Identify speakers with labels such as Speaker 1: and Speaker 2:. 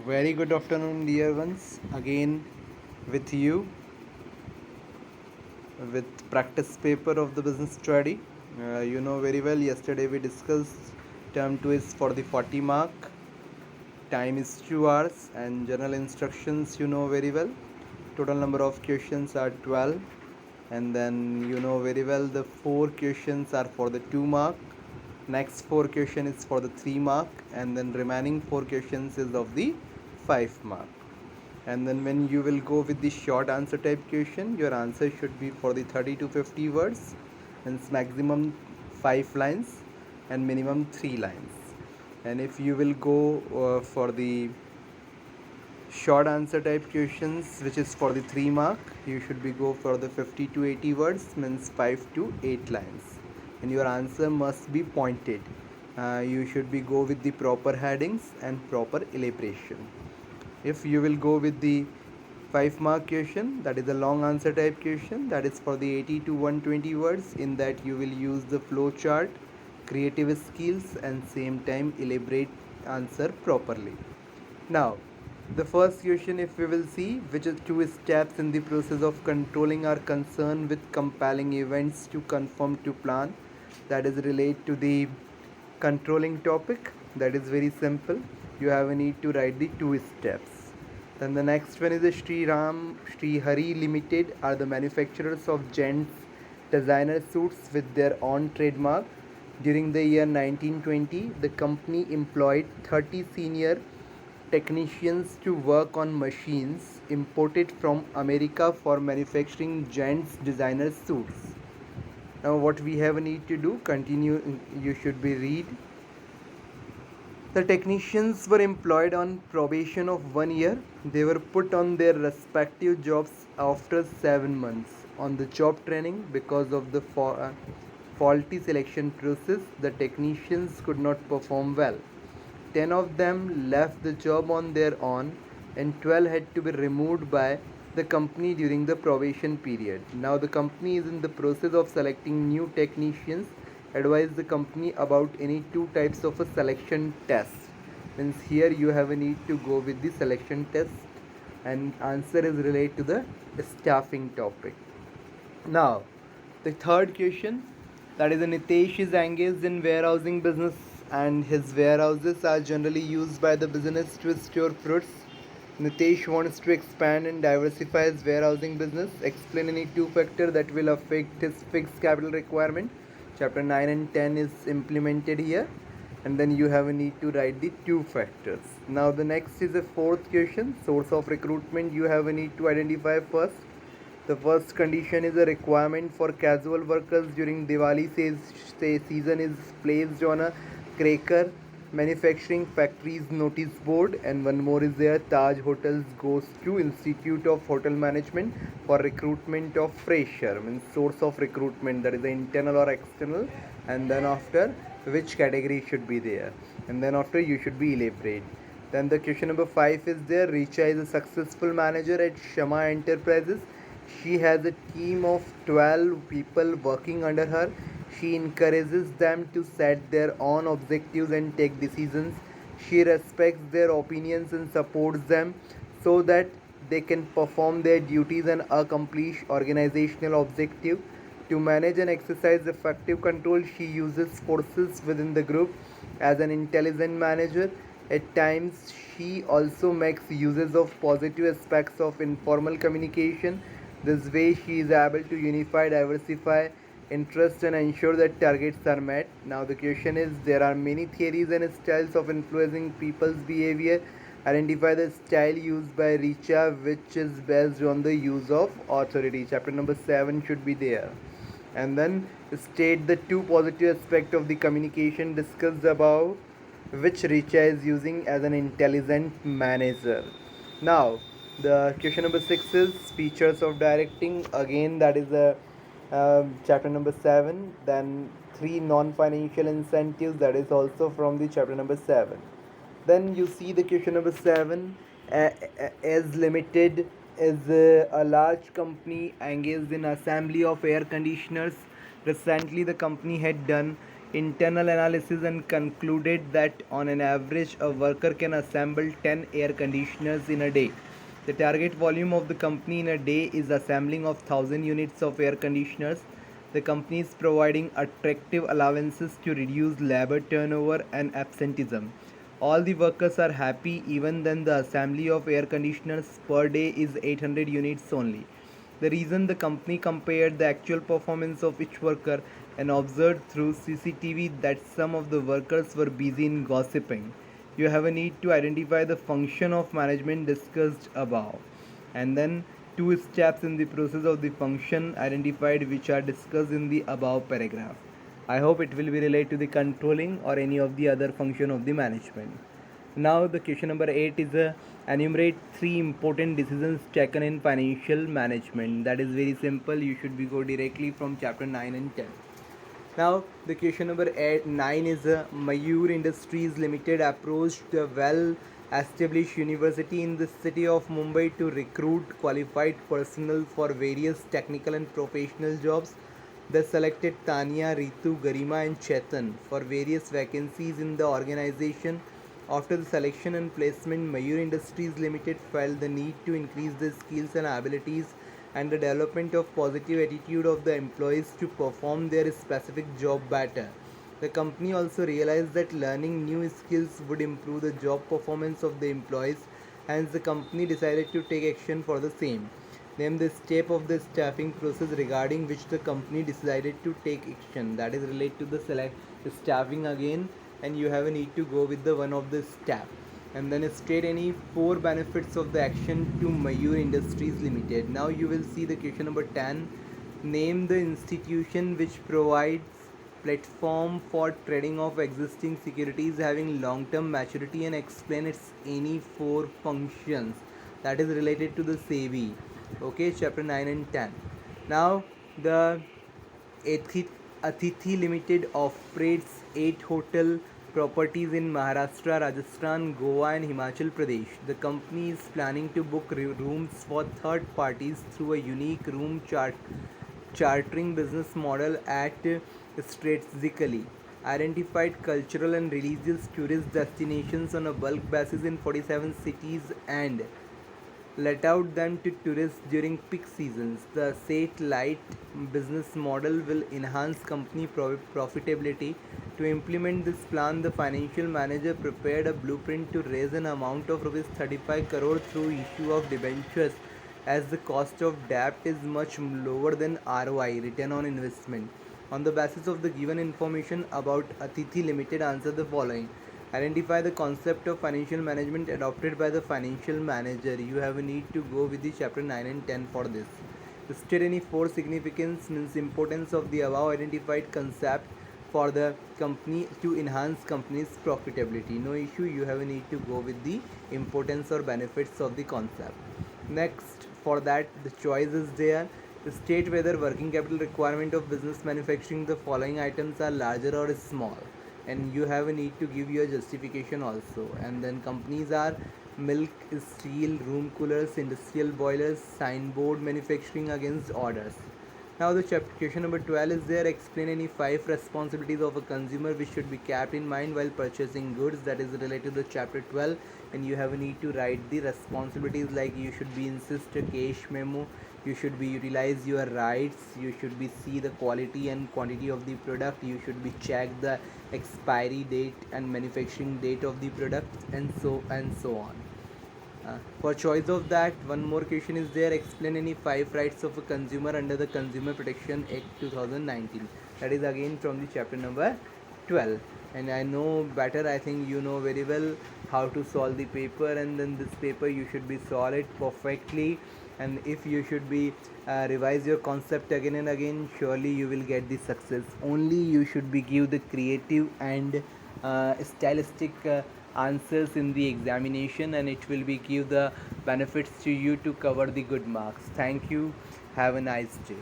Speaker 1: Very good afternoon, dear ones. Again with you with practice paper of the business study. You know very well, yesterday we discussed term 2 is for the 40 mark, time is 2 hours, and general instructions you know very well. Total number of questions are 12, and then you know very well the 4 questions are for the 2 mark. Next 4 question is for the 3 mark, and then remaining 4 questions is of the 5 mark. And then when you will go with the short answer type question, your answer should be for the 30 to 50 words, and maximum 5 lines and minimum 3 lines. And if you will go for the short answer type questions, which is for the 3 mark, you should be go for the 50 to 80 words, means 5 to 8 lines, and your answer must be pointed. You should be go with the proper headings and proper elaboration. If you will go with the 5 mark question, that is a long answer type question, that is for the 80 to 120 words. In that you will use the flow chart, creative skills, and same time elaborate answer properly. Now the first question, if we will see, which is 2 steps in the process of controlling our concern with compelling events to conform to plan, that is related to the controlling topic. That is very simple. You have a need to write the 2 steps. Then the next one is the Sri Hari Limited are the manufacturers of gents designer suits with their own trademark. During the year 1920, the company employed 30 senior technicians to work on machines imported from America for manufacturing gents designer suits. Now what we have a need to do, continue, you should be read. The technicians were employed on probation of 1 year. They were put on their respective jobs after 7 months on the job training. Because of the faulty selection process, the technicians could not perform well. 10 of them left the job on their own, and 12 had to be removed by the company during the probation period. Now the company is in the process of selecting new technicians. Advise the company about any 2 types of a selection test. Means here you have a need to go with the selection test, and answer is related to the staffing topic. Now the third question, that is Nitesh is engaged in warehousing business, and his warehouses are generally used by the business to store fruits. Nitesh wants to expand and diversify his warehousing business. Explain any 2 factors that will affect his fixed capital requirement. Chapter 9 and 10 is implemented here, and then you have a need to write the 2 factors. Now the next is the fourth question, source of recruitment. You have a need to identify first. The first condition is a requirement for casual workers during Diwali season is placed on a cracker manufacturing factories notice board. And one more is there, Taj Hotels goes to Institute of Hotel Management for recruitment of fresher. Means source of recruitment, that is the internal or external, and then after which category should be there, and then after you should be elaborate. Then the question number 5 is there, Richa is a successful manager at Shama Enterprises. She has a team of 12 people working under her. She encourages them to set their own objectives and take decisions. She respects their opinions and supports them so that they can perform their duties and accomplish organizational objectives. To manage and exercise effective control, she uses forces within the group as an intelligent manager. At times, she also makes uses of positive aspects of informal communication. This way, she is able to unify, diversify interests, and ensure that targets are met. Now, the question is, there are many theories and styles of influencing people's behavior. Identify the style used by Richa, which is based on the use of authority. Chapter number 7 should be there. And then state the 2 positive aspects of the communication discussed above, which Richa is using as an intelligent manager. Now the question number 6 is features of directing. Again, that is a chapter number 7. Then 3 non-financial incentives, that is also from the chapter number 7. Then you see the question number 7, as limited is a large company engaged in assembly of air conditioners. Recently the company had done internal analysis and concluded that on an average a worker can assemble 10 air conditioners in a day. The target volume of the company in a day is assembling of 1000 units of air conditioners. The company is providing attractive allowances to reduce labor turnover and absenteeism. All the workers are happy even then the assembly of air conditioners per day is 800 units only. The reason the company compared the actual performance of each worker and observed through CCTV that some of the workers were busy in gossiping. You have a need to identify the function of management discussed above. And then two steps in the process of the function identified which are discussed in the above paragraph. I hope it will be related to the controlling or any of the other function of the management. Now the question number 8 is enumerate three important decisions taken in financial management. That is very simple. You should be go directly from chapter 9 and 10. Now the question number 9 is Mayur Industries Limited approached a well-established university in the city of Mumbai to recruit qualified personnel for various technical and professional jobs. They selected Tanya, Ritu, Garima and Chetan for various vacancies in the organization. After the selection and placement, Mayur Industries Limited felt the need to increase the skills and abilities and the development of positive attitude of the employees to perform their specific job better. The company also realized that learning new skills would improve the job performance of the employees, hence the company decided to take action for the same. Name the step of the staffing process regarding which the company decided to take action. That is related to the staffing again, and you have a need to go with the one of the step. And then state any four benefits of the action to Mayur Industries Limited. Now you will see the question number 10. Name the institution which provides platform for trading of existing securities having long-term maturity and explain its any four functions. That is related to the Cbse. Okay, chapter 9 and 10. Now the Atithi Limited operates 8 hotel properties in Maharashtra, Rajasthan, Goa and Himachal Pradesh. The company is planning to book rooms for third parties through a unique room chartering business model at strategically identified cultural and religious tourist destinations on a bulk basis in 47 cities and let out them to tourists during peak seasons. The satellite business model will enhance company profitability. To implement this plan, the financial manager prepared a blueprint to raise an amount of rupees 35 crore through issue of debentures as the cost of debt is much lower than ROI, return on investment. On the basis of the given information about Atithi Limited, answer the following. Identify the concept of financial management adopted by the financial manager. You have a need to go with the chapter 9 and 10 for this. State any four significance means importance of the above identified concept for the company to enhance company's profitability. No issue, you have a need to go with the importance or benefits of the concept. Next, for that the choice is there. State whether working capital requirement of business manufacturing the following items are larger or small, and you have a need to give your justification also. And then companies are milk, steel, room coolers, industrial boilers, signboard manufacturing against orders. Now the question number 12 is there. Explain any 5 responsibilities of a consumer which should be kept in mind while purchasing goods. That is related to the chapter 12, and you have a need to write the responsibilities like you should be insist a cash memo, you should be utilize your rights, you should be see the quality and quantity of the product, you should be check the expiry date and manufacturing date of the product, and so on. For choice of that, one more question is there. Explain any 5 rights of a consumer under the Consumer Protection Act 2019. That is again from the chapter number 12. And I know better, I think you know very well how to solve the paper, and then this paper you should be solve it perfectly. And if you should be revise your concept again and again, surely you will get the success. Only you should be give the creative and stylistic answers in the examination, and it will be give the benefits to you to cover the good marks. Thank you. Have a nice day.